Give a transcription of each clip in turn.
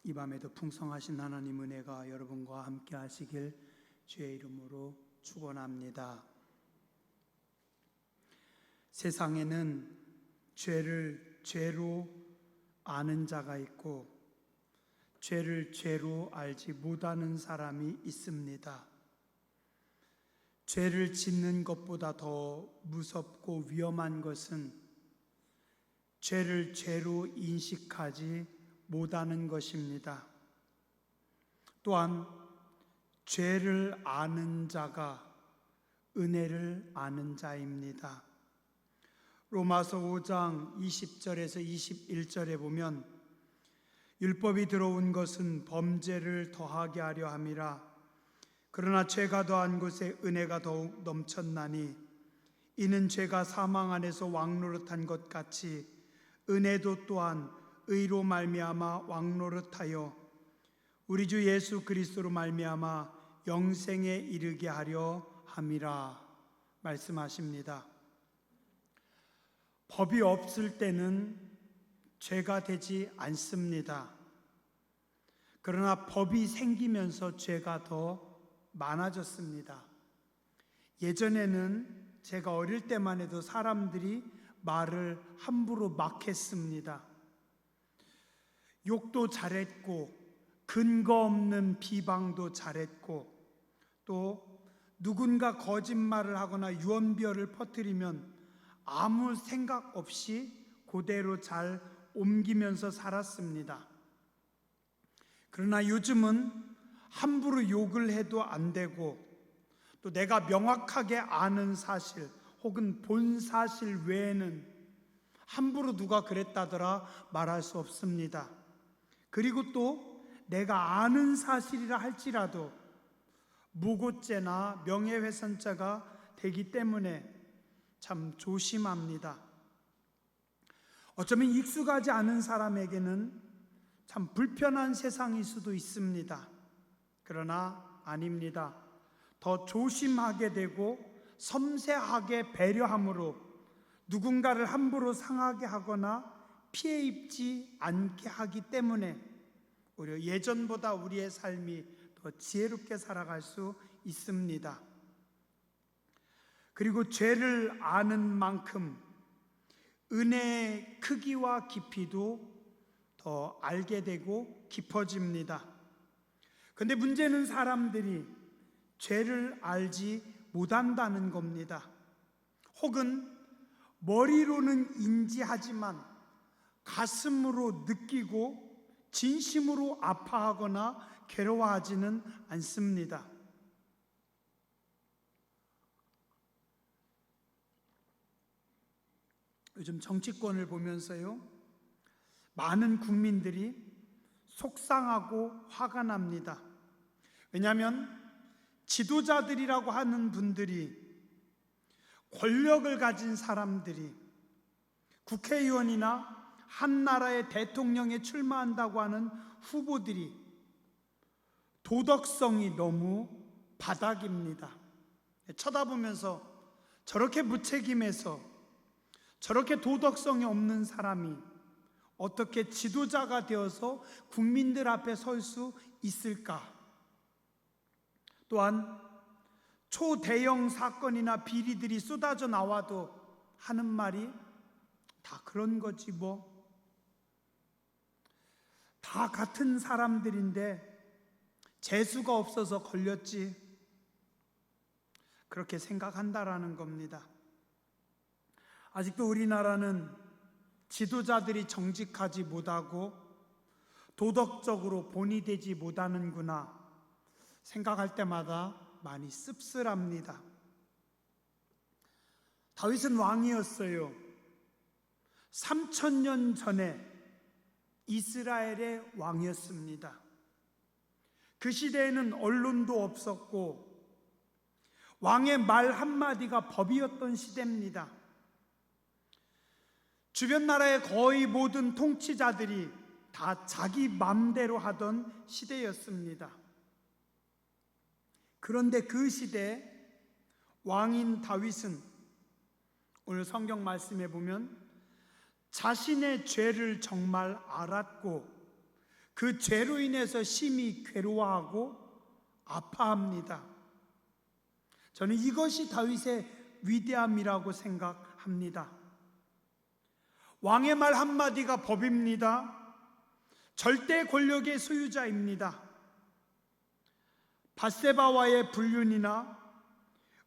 이 밤에도 풍성하신 하나님 은혜가 여러분과 함께 하시길 주의 이름으로 축원합니다. 세상에는 죄를 죄로 아는 자가 있고 죄를 죄로 알지 못하는 사람이 있습니다. 죄를 짓는 것보다 더 무섭고 위험한 것은 죄를 죄로 인식하지 못하는 것입니다. 또한 죄를 아는 자가 은혜를 아는 자입니다. 로마서 5장 20절에서 21절에 보면 율법이 들어온 것은 범죄를 더하게 하려 함이라. 그러나 죄가 더한 곳에 은혜가 더욱 넘쳤나니 이는 죄가 사망 안에서 왕노릇한 것 같이 은혜도 또한 의로 말미암아 왕노릇하여 우리 주 예수 그리스도로 말미암아 영생에 이르게 하려 함이라 말씀하십니다. 법이 없을 때는 죄가 되지 않습니다. 그러나 법이 생기면서 죄가 더 많아졌습니다. 예전에는 제가 어릴 때만 해도 사람들이 말을 함부로 막 했습니다. 욕도 잘했고 근거 없는 비방도 잘했고 또 누군가 거짓말을 하거나 유언비어를 퍼뜨리면 아무 생각 없이 그대로 잘 옮기면서 살았습니다. 그러나 요즘은 함부로 욕을 해도 안 되고 또 내가 명확하게 아는 사실 혹은 본 사실 외에는 함부로 누가 그랬다더라 말할 수 없습니다. 그리고 또 내가 아는 사실이라 할지라도 무고죄나 명예훼손죄가 되기 때문에 참 조심합니다. 어쩌면 익숙하지 않은 사람에게는 참 불편한 세상일 수도 있습니다. 그러나 아닙니다. 더 조심하게 되고 섬세하게 배려함으로 누군가를 함부로 상하게 하거나 피해 입지 않게 하기 때문에 오히려 예전보다 우리의 삶이 더 지혜롭게 살아갈 수 있습니다. 그리고 죄를 아는 만큼 은혜의 크기와 깊이도 더 알게 되고 깊어집니다. 그런데 문제는 사람들이 죄를 알지 못한다는 겁니다. 혹은 머리로는 인지하지만 가슴으로 느끼고 진심으로 아파하거나 괴로워하지는 않습니다. 요즘 정치권을 보면서요, 많은 국민들이 속상하고 화가 납니다. 왜냐하면 지도자들이라고 하는 분들이, 권력을 가진 사람들이, 국회의원이나 한 나라의 대통령에 출마한다고 하는 후보들이 도덕성이 너무 바닥입니다. 쳐다보면서 저렇게 무책임해서 저렇게 도덕성이 없는 사람이 어떻게 지도자가 되어서 국민들 앞에 설 수 있을까? 또한 초대형 사건이나 비리들이 쏟아져 나와도 하는 말이 다 그런 거지 뭐. 다 같은 사람들인데 재수가 없어서 걸렸지. 그렇게 생각한다라는 겁니다. 아직도 우리나라는 지도자들이 정직하지 못하고 도덕적으로 본이 되지 못하는구나 생각할 때마다 많이 씁쓸합니다. 다윗은 왕이었어요. 3000년 전에 이스라엘의 왕이었습니다. 그 시대에는 언론도 없었고 왕의 말 한마디가 법이었던 시대입니다. 주변 나라의 거의 모든 통치자들이 다 자기 맘대로 하던 시대였습니다. 그런데 그 시대에 왕인 다윗은 오늘 성경 말씀에 보면 자신의 죄를 정말 알았고 그 죄로 인해서 심히 괴로워하고 아파합니다. 저는 이것이 다윗의 위대함이라고 생각합니다. 왕의 말 한마디가 법입니다. 절대 권력의 소유자입니다. 밧세바와의 불륜이나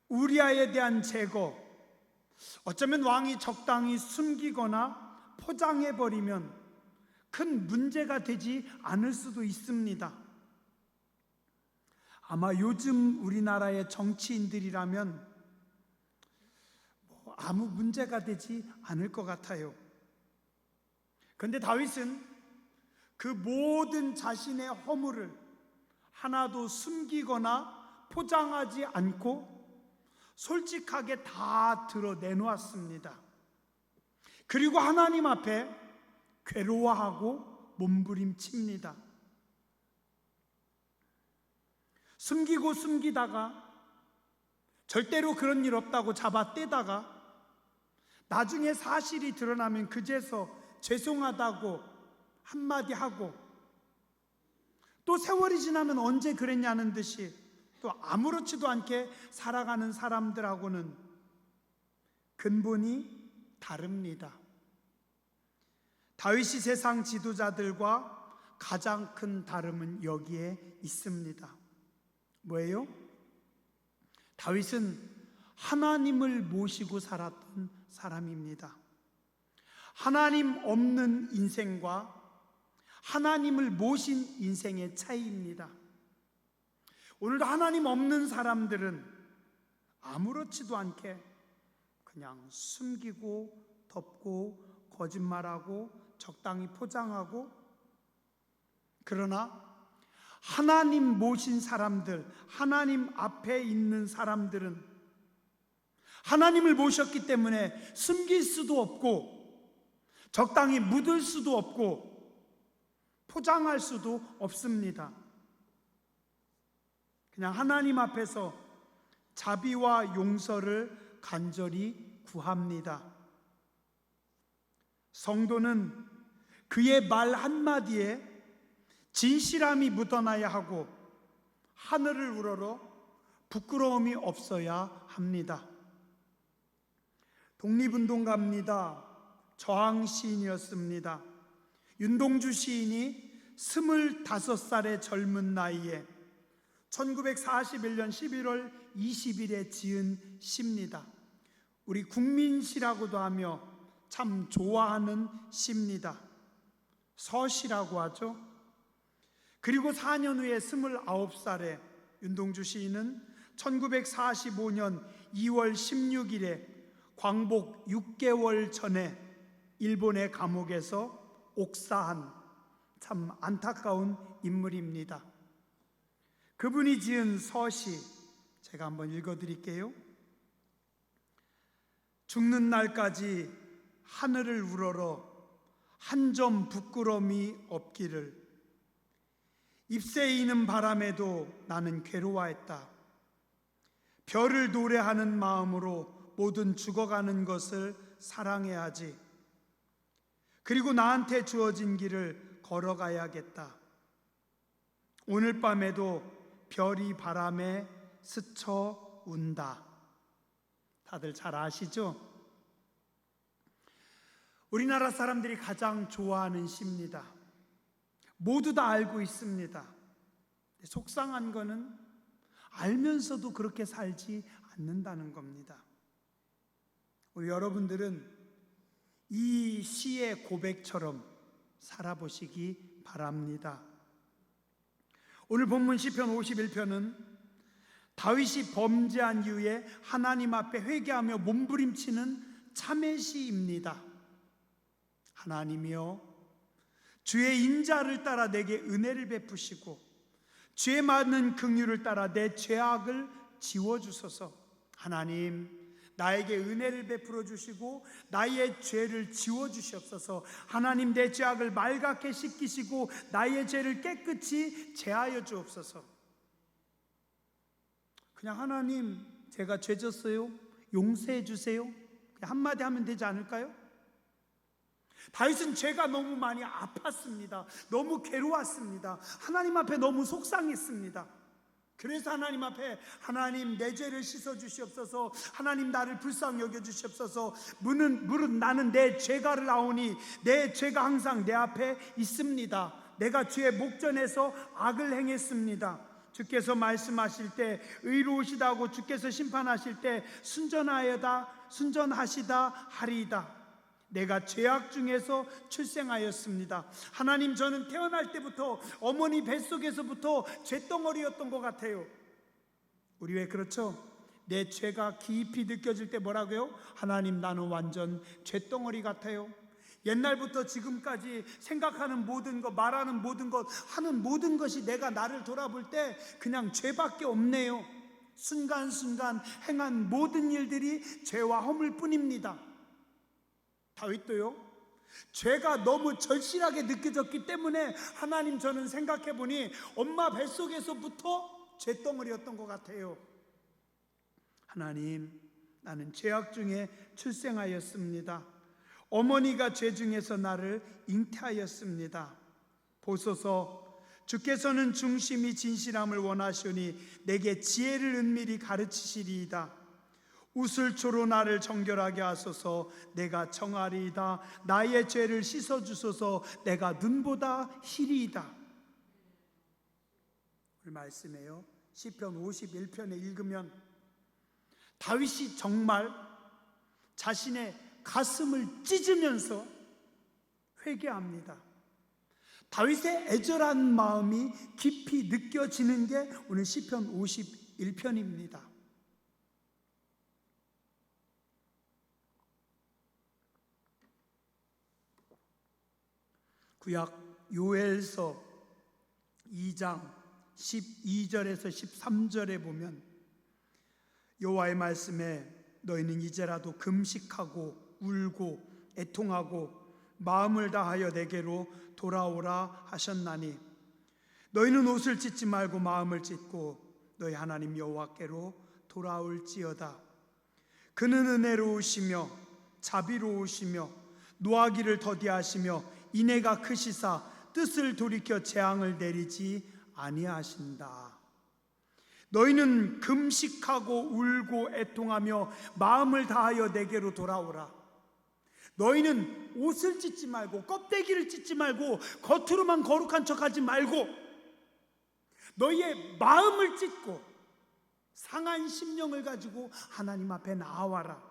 우리아에 대한 제거, 어쩌면 왕이 적당히 숨기거나 포장해버리면 큰 문제가 되지 않을 수도 있습니다. 아마 요즘 우리나라의 정치인들이라면 아무 문제가 되지 않을 것 같아요. 그런데 다윗은 그 모든 자신의 허물을 하나도 숨기거나 포장하지 않고 솔직하게 다 드러내놓았습니다. 그리고 하나님 앞에 괴로워하고 몸부림칩니다. 숨기고 숨기다가 절대로 그런 일 없다고 잡아떼다가 나중에 사실이 드러나면 그제서 죄송하다고 한마디 하고 또 세월이 지나면 언제 그랬냐는 듯이 또 아무렇지도 않게 살아가는 사람들하고는 근본이 다릅니다. 다윗이 세상 지도자들과 가장 큰 다름은 여기에 있습니다. 뭐예요? 다윗은 하나님을 모시고 살았던 사람입니다. 하나님 없는 인생과 하나님을 모신 인생의 차이입니다. 오늘도 하나님 없는 사람들은 아무렇지도 않게 그냥 숨기고 덮고 거짓말하고 적당히 포장하고, 그러나 하나님 모신 사람들, 하나님 앞에 있는 사람들은 하나님을 모셨기 때문에 숨길 수도 없고 적당히 묻을 수도 없고 포장할 수도 없습니다. 그냥 하나님 앞에서 자비와 용서를 간절히 구합니다. 성도는 그의 말 한마디에 진실함이 묻어나야 하고 하늘을 우러러 부끄러움이 없어야 합니다. 독립운동가입니다. 저항 시인이었습니다. 윤동주 시인이 25살의 젊은 나이에 1941년 11월 20일에 지은 시입니다. 우리 국민시라고도 하며 참 좋아하는 시입니다. 서시라고 하죠. 그리고 4년 후에 29살에 윤동주 시인은 1945년 2월 16일에 광복 6개월 전에 일본의 감옥에서 옥사한 참 안타까운 인물입니다. 그분이 지은 서시 제가 한번 읽어드릴게요. 죽는 날까지 하늘을 우러러 한 점 부끄러움이 없기를. 잎새 이는 바람에도 나는 괴로워했다. 별을 노래하는 마음으로 모든 죽어가는 것을 사랑해야지. 그리고 나한테 주어진 길을 걸어가야겠다. 오늘 밤에도 별이 바람에 스쳐 운다. 다들 잘 아시죠? 우리나라 사람들이 가장 좋아하는 시입니다. 모두 다 알고 있습니다. 속상한 거는 알면서도 그렇게 살지 않는다는 겁니다. 우리 여러분들은 이 시의 고백처럼 살아보시기 바랍니다. 오늘 본문 시편 51편은 다윗이 범죄한 이후에 하나님 앞에 회개하며 몸부림치는 참회시입니다. 하나님이여, 주의 인자를 따라 내게 은혜를 베푸시고 죄 많은 긍휼을 따라 내 죄악을 지워주소서. 하나님, 나에게 은혜를 베풀어 주시고 나의 죄를 지워주시옵소서. 하나님, 내 죄악을 말갛게 씻기시고 나의 죄를 깨끗이 제하여 주옵소서. 그냥 하나님, 제가 죄졌어요, 용서해 주세요, 그냥 한마디 하면 되지 않을까요? 다윗은 죄가 너무 많이 아팠습니다. 너무 괴로웠습니다. 하나님 앞에 너무 속상했습니다. 그래서 하나님 앞에 하나님 내 죄를 씻어 주시옵소서, 하나님 나를 불쌍히 여겨 주시옵소서, 무릇 나는 내 죄가를 아오니 내 죄가 항상 내 앞에 있습니다. 내가 주의 목전에서 악을 행했습니다. 주께서 말씀하실 때 의로우시다고 주께서 심판하실 때 순전하시다 하리이다. 내가 죄악 중에서 출생하였습니다. 하나님, 저는 태어날 때부터 어머니 뱃속에서부터 죄덩어리였던 것 같아요. 우리 왜 그렇죠? 내 죄가 깊이 느껴질 때 뭐라고요? 하나님, 나는 완전 죄덩어리 같아요. 옛날부터 지금까지 생각하는 모든 것, 말하는 모든 것, 하는 모든 것이 내가 나를 돌아볼 때 그냥 죄밖에 없네요. 순간순간 행한 모든 일들이 죄와 허물 뿐입니다. 다윗도요, 죄가 너무 절실하게 느껴졌기 때문에 하나님, 저는 생각해 보니 엄마 뱃속에서부터 죄덩어리였던 것 같아요. 하나님, 나는 죄악 중에 출생하였습니다. 어머니가 죄 중에서 나를 잉태하였습니다. 보소서, 주께서는 중심이 진실함을 원하시오니 내게 지혜를 은밀히 가르치시리이다. 우슬초로 나를 정결하게 하소서. 내가 청하리이다. 나의 죄를 씻어주소서. 내가 눈보다 희리이다. 오늘 말씀에요, 시편 51편에 읽으면 다윗이 정말 자신의 가슴을 찢으면서 회개합니다. 다윗의 애절한 마음이 깊이 느껴지는 게 오늘 시편 51편입니다. 구약 요엘서 2장 12절에서 13절에 보면 여호와의 말씀에 너희는 이제라도 금식하고 울고 애통하고 마음을 다하여 내게로 돌아오라 하셨나니 너희는 옷을 찢지 말고 마음을 찢고 너희 하나님 여호와께로 돌아올지어다. 그는 은혜로우시며 자비로우시며 노하기를 더디하시며 인애가 크시사 뜻을 돌이켜 재앙을 내리지 아니하신다. 너희는 금식하고 울고 애통하며 마음을 다하여 내게로 돌아오라. 너희는 옷을 찢지 말고 껍데기를 찢지 말고 겉으로만 거룩한 척하지 말고 너희의 마음을 찢고 상한 심령을 가지고 하나님 앞에 나와라.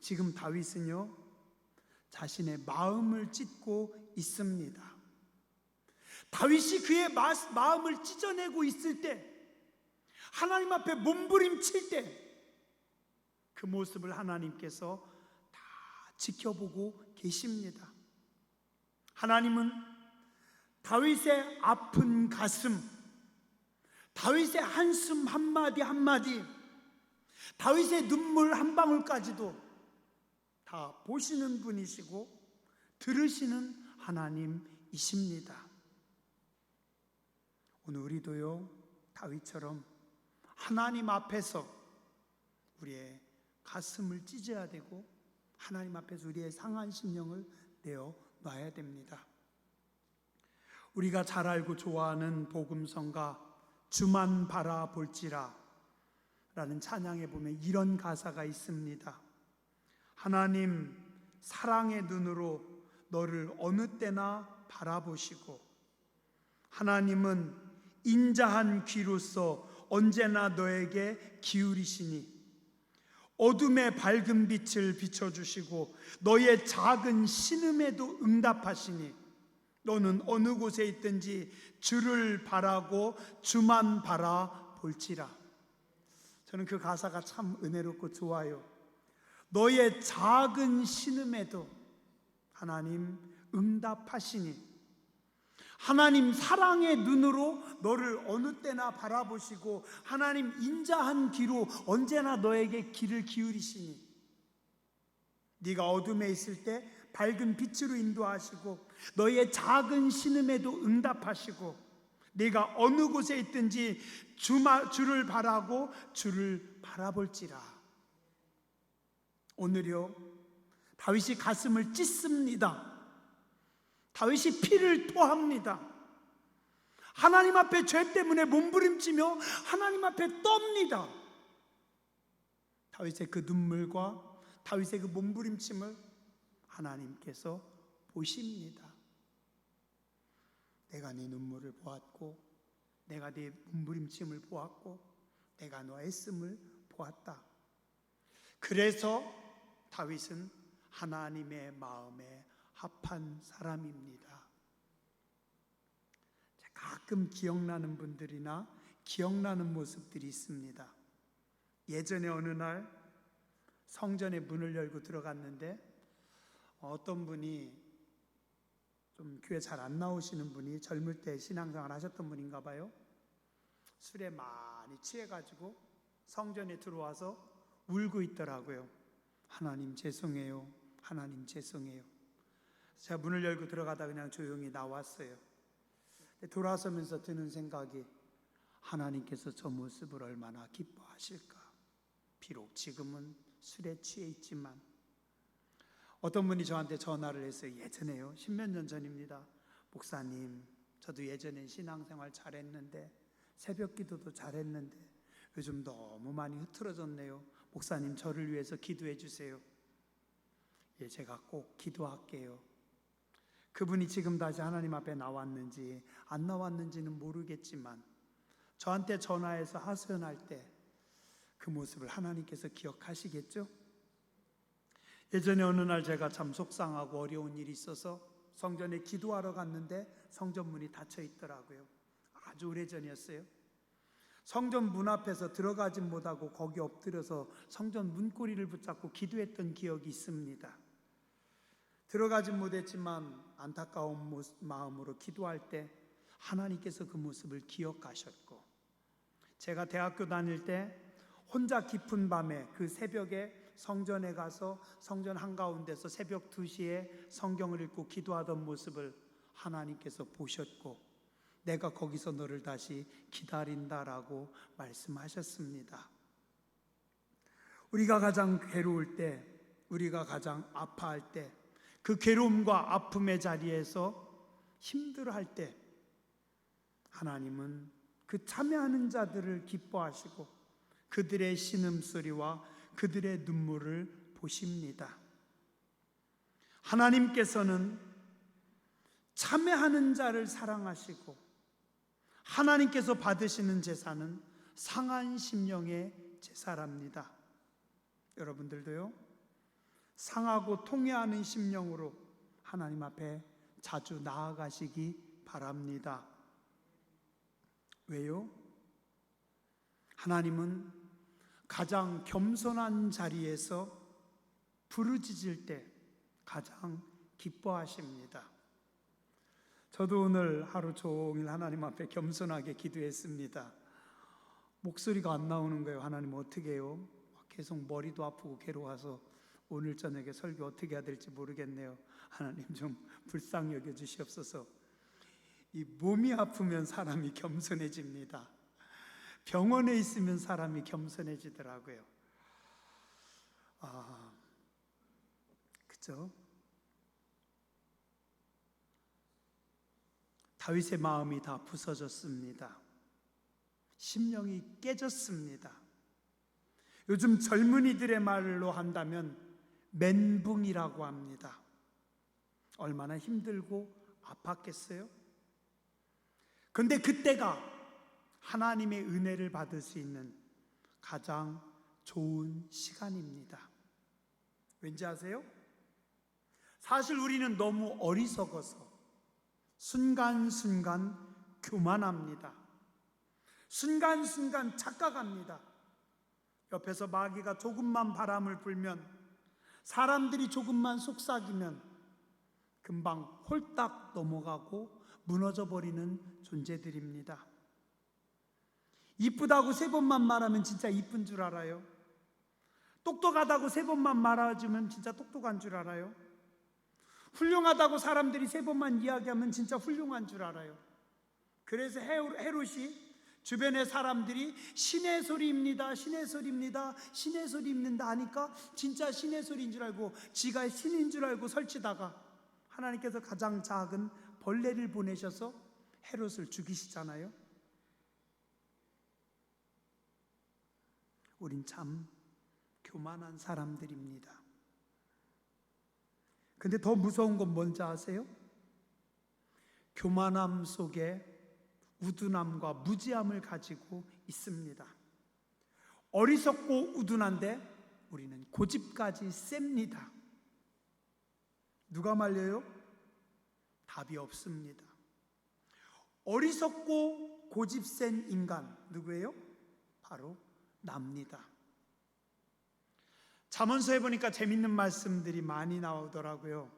지금 다윗은요, 자신의 마음을 찢고 있습니다. 다윗이 그의 마음을 찢어내고 있을 때, 하나님 앞에 몸부림칠 때 그 모습을 하나님께서 다 지켜보고 계십니다. 하나님은 다윗의 아픈 가슴, 다윗의 한숨 한마디 한마디, 다윗의 눈물 한 방울까지도 다 보시는 분이시고 들으시는 하나님이십니다. 오늘 우리도요, 다윗처럼 하나님 앞에서 우리의 가슴을 찢어야 되고 하나님 앞에서 우리의 상한 심령을 내어놔야 됩니다. 우리가 잘 알고 좋아하는 복음성가 주만 바라볼지라 라는 찬양에 보면 이런 가사가 있습니다. 하나님, 사랑의 눈으로 너를 어느 때나 바라보시고 하나님은 인자한 귀로서 언제나 너에게 기울이시니 어둠의 밝은 빛을 비춰주시고 너의 작은 신음에도 응답하시니 너는 어느 곳에 있든지 주를 바라고 주만 바라볼지라. 저는 그 가사가 참 은혜롭고 좋아요. 너의 작은 신음에도 하나님 응답하시니 하나님 사랑의 눈으로 너를 어느 때나 바라보시고 하나님 인자한 귀로 언제나 너에게 귀를 기울이시니 네가 어둠에 있을 때 밝은 빛으로 인도하시고 너의 작은 신음에도 응답하시고 네가 어느 곳에 있든지 주를 바라고 주를 바라볼지라. 오늘요, 다윗이 가슴을 찢습니다. 다윗이 피를 토합니다. 하나님 앞에 죄 때문에 몸부림치며 하나님 앞에 떱니다. 다윗의 그 눈물과 다윗의 그 몸부림침을 하나님께서 보십니다. 내가 네 눈물을 보았고, 내가 네 몸부림침을 보았고, 내가 너 애씀을 보았다. 그래서 다윗은 하나님의 마음에 합한 사람입니다. 가끔 기억나는 분들이나 기억나는 모습들이 있습니다. 예전에 어느 날 성전에 문을 열고 들어갔는데 어떤 분이, 좀 교회 잘 안 나오시는 분이, 젊을 때 신앙생활 하셨던 분인가 봐요. 술에 많이 취해가지고 성전에 들어와서 울고 있더라고요. 하나님 죄송해요. 하나님 죄송해요. 제가 문을 열고 들어가다 그냥 조용히 나왔어요. 돌아서면서 드는 생각이, 하나님께서 저 모습을 얼마나 기뻐하실까. 비록 지금은 술에 취해 있지만. 어떤 분이 저한테 전화를 했어요. 예전에요, 10몇 년 전입니다. 목사님, 저도 예전엔 신앙생활 잘했는데, 새벽 기도도 잘했는데 요즘 너무 많이 흐트러졌네요. 목사님, 저를 위해서 기도해 주세요. 예, 제가 꼭 기도할게요. 그분이 지금 다시 하나님 앞에 나왔는지 안 나왔는지는 모르겠지만 저한테 전화해서 하소연할 때 그 모습을 하나님께서 기억하시겠죠? 예전에 어느 날 제가 참 속상하고 어려운 일이 있어서 성전에 기도하러 갔는데 성전 문이 닫혀 있더라고요. 아주 오래전이었어요. 성전 문 앞에서 들어가진 못하고 거기 엎드려서 성전 문고리를 붙잡고 기도했던 기억이 있습니다. 들어가진 못했지만 안타까운 마음으로 기도할 때 하나님께서 그 모습을 기억하셨고, 제가 대학교 다닐 때 혼자 깊은 밤에 그 새벽에 성전에 가서 성전 한가운데서 새벽 2시에 성경을 읽고 기도하던 모습을 하나님께서 보셨고, 내가 거기서 너를 다시 기다린다라고 말씀하셨습니다. 우리가 가장 괴로울 때, 우리가 가장 아파할 때, 그 괴로움과 아픔의 자리에서 힘들어할 때 하나님은 그 참여하는 자들을 기뻐하시고 그들의 신음소리와 그들의 눈물을 보십니다. 하나님께서는 참여하는 자를 사랑하시고 하나님께서 받으시는 제사는 상한 심령의 제사랍니다. 여러분들도요, 상하고 통회하는 심령으로 하나님 앞에 자주 나아가시기 바랍니다. 왜요? 하나님은 가장 겸손한 자리에서 부르짖을 때 가장 기뻐하십니다. 저도 오늘 하루 종일 하나님 앞에 겸손하게 기도했습니다. 목소리가 안 나오는 거예요. 하나님 어떻게 해요? 계속 머리도 아프고 괴로워서 오늘 저녁에 설교 어떻게 해야 될지 모르겠네요. 하나님 좀 불쌍히 여겨 주시옵소서. 이 몸이 아프면 사람이 겸손해집니다. 병원에 있으면 사람이 겸손해지더라고요. 그죠? 다윗의 마음이 다 부서졌습니다. 심령이 깨졌습니다. 요즘 젊은이들의 말로 한다면 멘붕이라고 합니다. 얼마나 힘들고 아팠겠어요? 그런데 그때가 하나님의 은혜를 받을 수 있는 가장 좋은 시간입니다. 왠지 아세요? 사실 우리는 너무 어리석어서 순간순간 교만합니다. 순간순간 착각합니다. 옆에서 마귀가 조금만 바람을 불면, 사람들이 조금만 속삭이면 금방 홀딱 넘어가고 무너져 버리는 존재들입니다. 이쁘다고 3번만 말하면 진짜 이쁜 줄 알아요. 똑똑하다고 3번만 말해주면 진짜 똑똑한 줄 알아요. 훌륭하다고 사람들이 3번만 이야기하면 진짜 훌륭한 줄 알아요. 그래서 헤롯이 주변의 사람들이 신의 소리입니다, 신의 소리입니다, 신의 소리입니다 하니까 진짜 신의 소리인 줄 알고 지가 신인 줄 알고 설치다가 하나님께서 가장 작은 벌레를 보내셔서 헤롯을 죽이시잖아요. 우린 참 교만한 사람들입니다. 근데 더 무서운 건 뭔지 아세요? 교만함 속에 우둔함과 무지함을 가지고 있습니다. 어리석고 우둔한데 우리는 고집까지 셉니다. 누가 말려요? 답이 없습니다. 어리석고 고집센 인간 누구예요? 바로 납니다. 잠언서에 보니까 재밌는 말씀들이 많이 나오더라고요.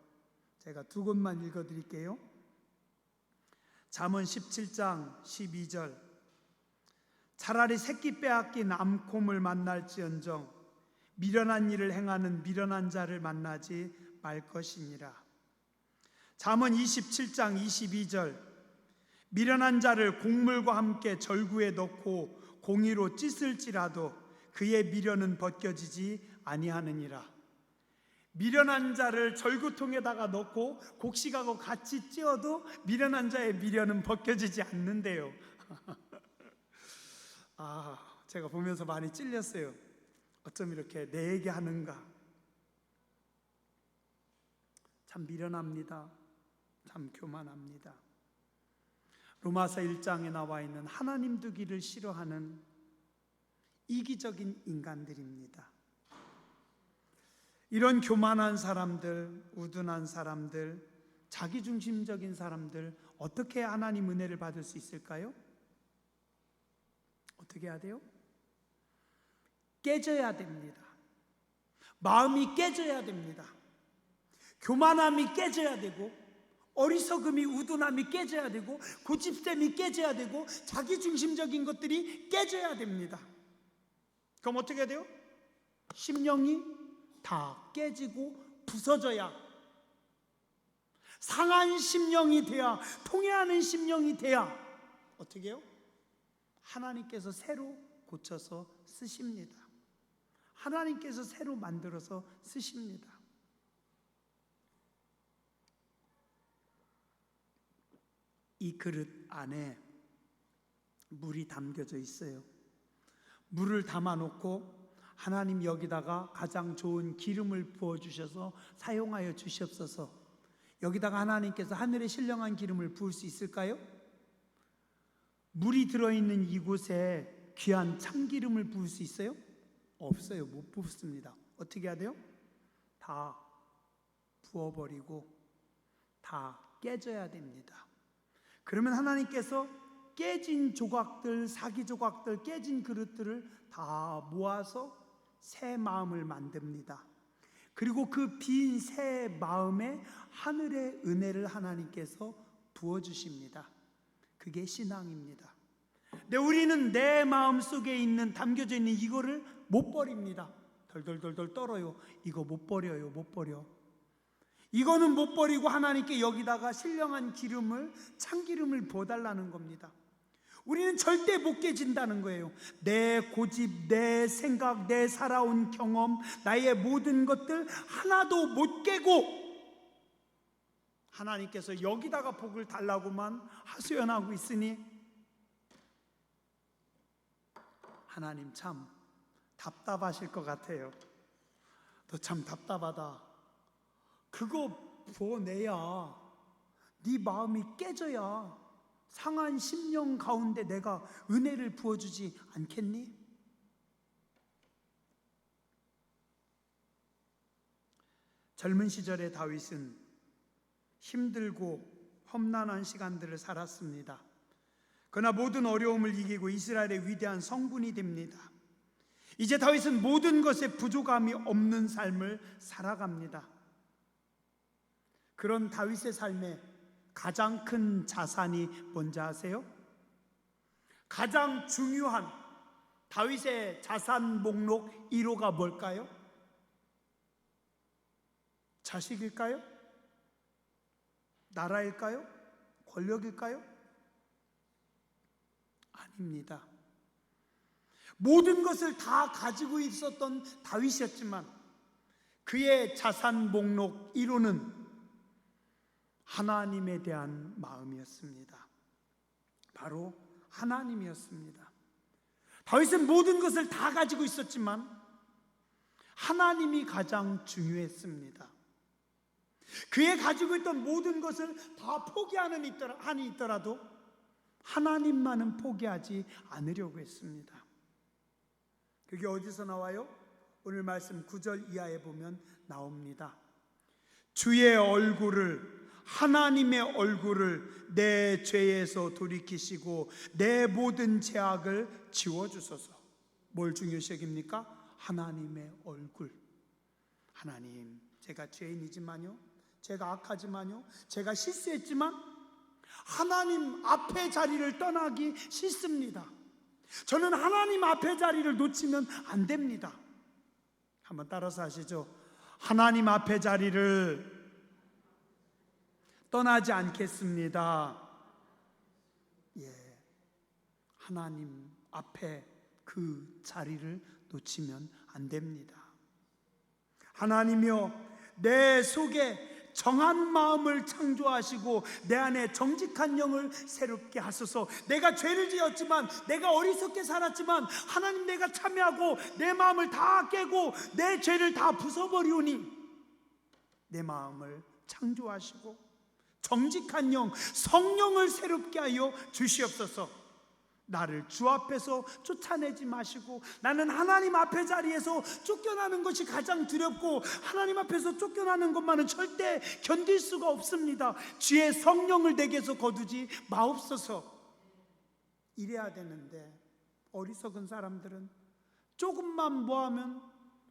제가 두 곳만 읽어드릴게요. 잠언 17장 12절, 차라리 새끼 빼앗긴 암곰을 만날지언정 미련한 일을 행하는 미련한 자를 만나지 말 것이니라. 잠언 27장 22절, 미련한 자를 곡물과 함께 절구에 넣고 공의로 찢을지라도 그의 미련은 벗겨지지 아니하느니라. 미련한 자를 절구통에다가 넣고 곡식하고 같이 찧어도 미련한 자의 미련은 벗겨지지 않는데요. 제가 보면서 많이 찔렸어요. 어쩜 이렇게 내 얘기하는가. 참 미련합니다. 참 교만합니다. 로마서 1장에 나와 있는 하나님 두기를 싫어하는 이기적인 인간들입니다. 이런 교만한 사람들, 우둔한 사람들, 자기중심적인 사람들 어떻게 하나님 은혜를 받을 수 있을까요? 어떻게 해야 돼요? 깨져야 됩니다. 마음이 깨져야 됩니다. 교만함이 깨져야 되고 어리석음이 우둔함이 깨져야 되고 고집됨이 깨져야 되고 자기중심적인 것들이 깨져야 됩니다. 그럼 어떻게 해야 돼요? 심령이 다 깨지고 부서져야, 상한 심령이 돼야, 통회하는 심령이 돼야 어떻게 해요? 하나님께서 새로 고쳐서 쓰십니다. 하나님께서 새로 만들어서 쓰십니다. 이 그릇 안에 물이 담겨져 있어요. 물을 담아놓고 하나님 여기다가 가장 좋은 기름을 부어주셔서 사용하여 주시옵소서. 여기다가 하나님께서 하늘의 신령한 기름을 부을 수 있을까요? 물이 들어있는 이곳에 귀한 참기름을 부을 수 있어요? 없어요. 못 부습니다. 어떻게 해야 돼요? 다 부어버리고 다 깨져야 됩니다. 그러면 하나님께서 깨진 조각들, 사기 조각들, 깨진 그릇들을 다 모아서 새 마음을 만듭니다. 그리고 그 빈 새 마음에 하늘의 은혜를 하나님께서 부어주십니다. 그게 신앙입니다. 근데 우리는 내 마음 속에 있는 담겨져 있는 이거를 못 버립니다. 덜덜덜덜 떨어요. 이거 못 버려요. 못 버려. 이거는 못 버리고 하나님께 여기다가 신령한 기름을, 참기름을 부어달라는 겁니다. 우리는 절대 못 깨진다는 거예요. 내 고집, 내 생각, 내 살아온 경험, 나의 모든 것들 하나도 못 깨고 하나님께서 여기다가 복을 달라고만 하소연하고 있으니 하나님 참 답답하실 것 같아요. 너 참 답답하다. 그거 부어내야 네 마음이 깨져야 상한 심령 가운데 내가 은혜를 부어주지 않겠니? 젊은 시절의 다윗은 힘들고 험난한 시간들을 살았습니다. 그러나 모든 어려움을 이기고 이스라엘의 위대한 성군이 됩니다. 이제 다윗은 모든 것에 부족함이 없는 삶을 살아갑니다. 그런 다윗의 삶에 가장 큰 자산이 뭔지 아세요? 가장 중요한 다윗의 자산 목록 1호가 뭘까요? 자식일까요? 나라일까요? 권력일까요? 아니에요. 아닙니다. 모든 것을 다 가지고 있었던 다윗이었지만 그의 자산 목록 1호는 하나님에 대한 마음이었습니다. 바로 하나님이었습니다. 다윗은 모든 것을 다 가지고 있었지만 하나님이 가장 중요했습니다. 그의 가지고 있던 모든 것을 다 포기하는 한이 있더라도 하나님만은 포기하지 않으려고 했습니다. 그게 어디서 나와요? 오늘 말씀 9절 이하에 보면 나옵니다. 주의 얼굴을, 하나님의 얼굴을 내 죄에서 돌이키시고 내 모든 죄악을 지워주소서. 뭘 중요시 여깁니까? 하나님의 얼굴. 하나님, 제가 죄인이지만요, 제가 악하지만요, 제가 실수했지만 하나님 앞에 자리를 떠나기 싫습니다. 저는 하나님 앞에 자리를 놓치면 안 됩니다. 한번 따라서 하시죠. 하나님 앞에 자리를 떠나지 않겠습니다. 하나님 앞에 그 자리를 놓치면 안 됩니다. 하나님이여, 내 속에 정한 마음을 창조하시고 내 안에 정직한 영을 새롭게 하소서. 내가 죄를 지었지만, 내가 어리석게 살았지만 하나님, 내가 참여하고 내 마음을 다 깨고 내 죄를 다 부숴버리오니 내 마음을 창조하시고 정직한 영, 성령을 새롭게 하여 주시옵소서. 나를 주 앞에서 쫓아내지 마시고, 나는 하나님 앞에 자리에서 쫓겨나는 것이 가장 두렵고 하나님 앞에서 쫓겨나는 것만은 절대 견딜 수가 없습니다. 주의 성령을 내게서 거두지 마옵소서. 이래야 되는데 어리석은 사람들은 조금만 뭐하면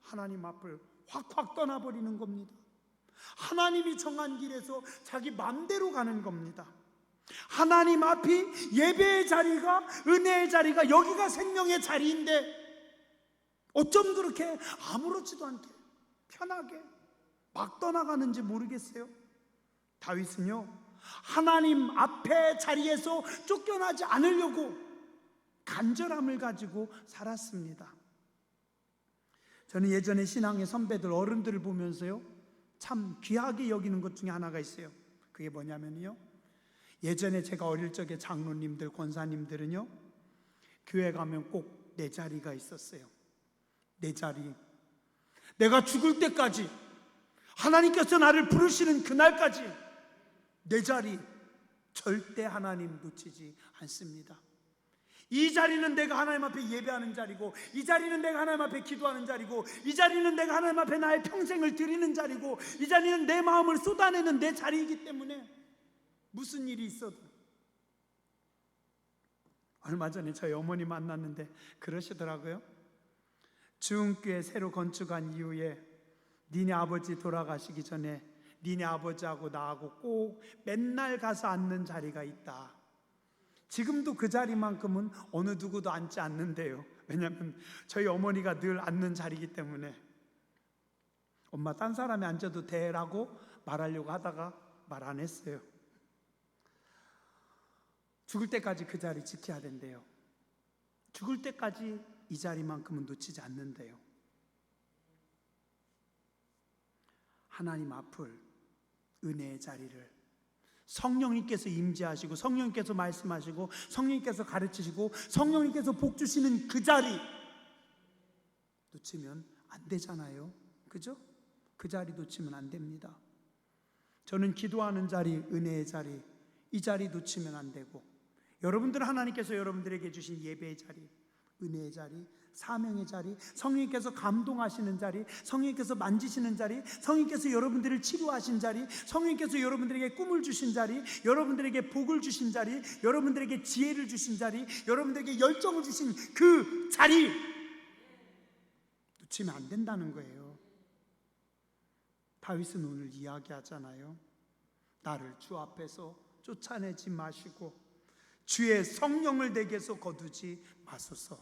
하나님 앞을 확확 떠나버리는 겁니다. 하나님이 정한 길에서 자기 맘대로 가는 겁니다. 하나님 앞이 예배의 자리가, 은혜의 자리가, 여기가 생명의 자리인데 어쩜 그렇게 아무렇지도 않게 편하게 막 떠나가는지 모르겠어요. 다윗은요, 하나님 앞에 자리에서 쫓겨나지 않으려고 간절함을 가지고 살았습니다. 저는 예전에 신앙의 선배들, 어른들을 보면서요, 참 귀하게 여기는 것 중에 하나가 있어요. 그게 뭐냐면요, 예전에 제가 어릴 적에 장로님들, 권사님들은요, 교회 가면 꼭 내 자리가 있었어요. 내 자리. 내가 죽을 때까지, 하나님께서 나를 부르시는 그날까지 내 자리 절대 하나님 놓치지 않습니다. 이 자리는 내가 하나님 앞에 예배하는 자리고, 이 자리는 내가 하나님 앞에 기도하는 자리고, 이 자리는 내가 하나님 앞에 나의 평생을 드리는 자리고, 이 자리는 내 마음을 쏟아내는 내 자리이기 때문에 무슨 일이 있어도. 얼마 전에 저희 어머니 만났는데 그러시더라고요. 중흥교회 새로 건축한 이후에 니네 아버지 돌아가시기 전에 니네 아버지하고 나하고 꼭 맨날 가서 앉는 자리가 있다. 지금도 그 자리만큼은 어느 누구도 앉지 않는데요. 왜냐하면 저희 어머니가 늘 앉는 자리이기 때문에. 엄마, 딴 사람이 앉아도 돼라고 말하려고 하다가 말 안 했어요. 죽을 때까지 그 자리 지켜야 된대요. 죽을 때까지 이 자리만큼은 놓치지 않는데요. 하나님 앞을, 은혜의 자리를 성령님께서 임재하시고, 성령님께서 말씀하시고, 성령님께서 가르치시고, 성령님께서 복 주시는 그 자리 놓치면 안 되잖아요. 그죠? 그 자리 놓치면 안 됩니다. 저는 기도하는 자리, 은혜의 자리, 이 자리 놓치면 안 되고, 여러분들은 하나님께서 여러분들에게 주신 예배의 자리, 은혜의 자리, 사명의 자리, 성령님께서 감동하시는 자리, 성령님께서 만지시는 자리, 성령님께서 여러분들을 치료하신 자리, 성령님께서 여러분들에게 꿈을 주신 자리, 여러분들에게 복을 주신 자리, 여러분들에게 지혜를 주신 자리, 여러분들에게 열정을 주신 그 자리 놓치면 안 된다는 거예요. 다윗은 오늘 이야기하잖아요. 나를 주 앞에서 쫓아내지 마시고 주의 성령을 내게서 거두지 마소서.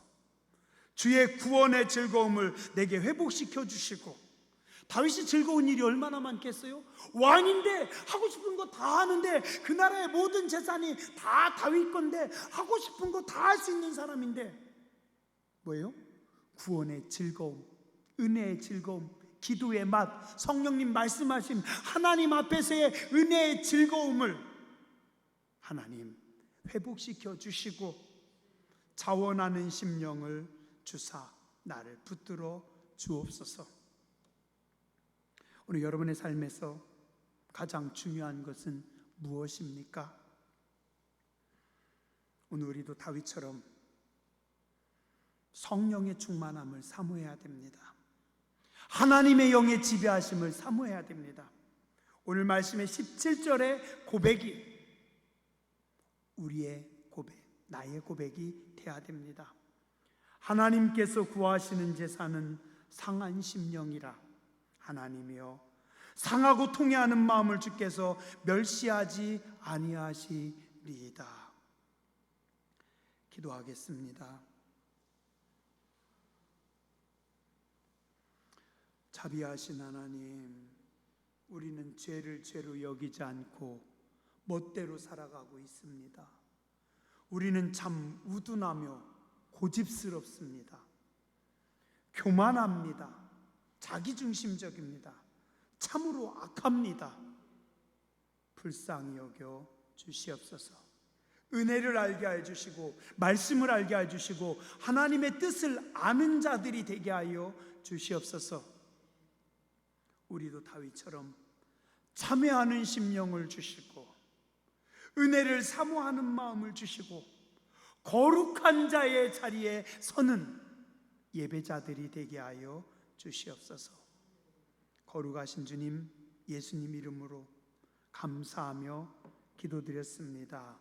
주의 구원의 즐거움을 내게 회복시켜 주시고 다윗이 즐거운 일이 얼마나 많겠어요? 왕인데 하고 싶은 거 다 하는데, 그 나라의 모든 재산이 다 다윗 건데 하고 싶은 거 다 할 수 있는 사람인데 뭐예요? 구원의 즐거움, 은혜의 즐거움, 기도의 맛, 성령님 말씀하신 하나님 앞에서의 은혜의 즐거움을 하나님 회복시켜 주시고 자원하는 심령을 주사 나를 붙들어 주옵소서. 오늘 여러분의 삶에서 가장 중요한 것은 무엇입니까? 오늘 우리도 다윗처럼 성령의 충만함을 사모해야 됩니다. 하나님의 영의 지배하심을 사모해야 됩니다. 오늘 말씀의 17절의 고백이 우리의 고백, 나의 고백이 되어야 됩니다. 하나님께서 구하시는 제사는 상한 심령이라. 하나님이여, 상하고 통회하는 마음을 주께서 멸시하지 아니하시리이다. 기도하겠습니다. 자비하신 하나님, 우리는 죄를 죄로 여기지 않고 멋대로 살아가고 있습니다. 우리는 참 우둔하며 고집스럽습니다. 교만합니다. 자기중심적입니다. 참으로 악합니다. 불쌍히 여겨 주시옵소서. 은혜를 알게 해주시고 말씀을 알게 해주시고 하나님의 뜻을 아는 자들이 되게 하여 주시옵소서. 우리도 다윗처럼 참회하는 심령을 주시고 은혜를 사모하는 마음을 주시고 거룩한 자의 자리에 서는 예배자들이 되게 하여 주시옵소서. 거룩하신 주님, 예수님 이름으로 감사하며 기도드렸습니다.